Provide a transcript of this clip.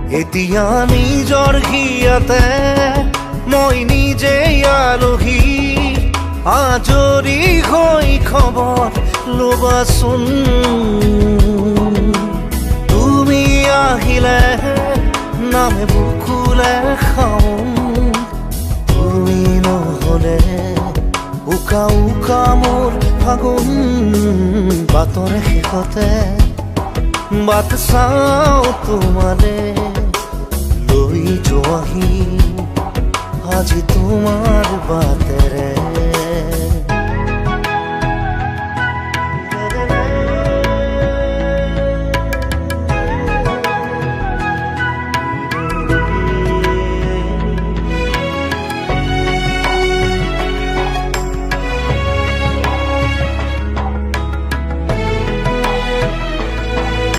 এতিয়া নিজৰ হিয়াতে মই নিজেই আলহী, আজৰি হৈ খবৰ ল'বাচোন। তুমি আহিলে নামে বুকুলে খাওঁ, তুমি নহ'লে উকা উকা মোৰ ফাগুন। বাটৰ শেষতে বাট চাওঁ তোমালে, লৈ যোৱাহি আজি তোমাৰ বাটেৰে।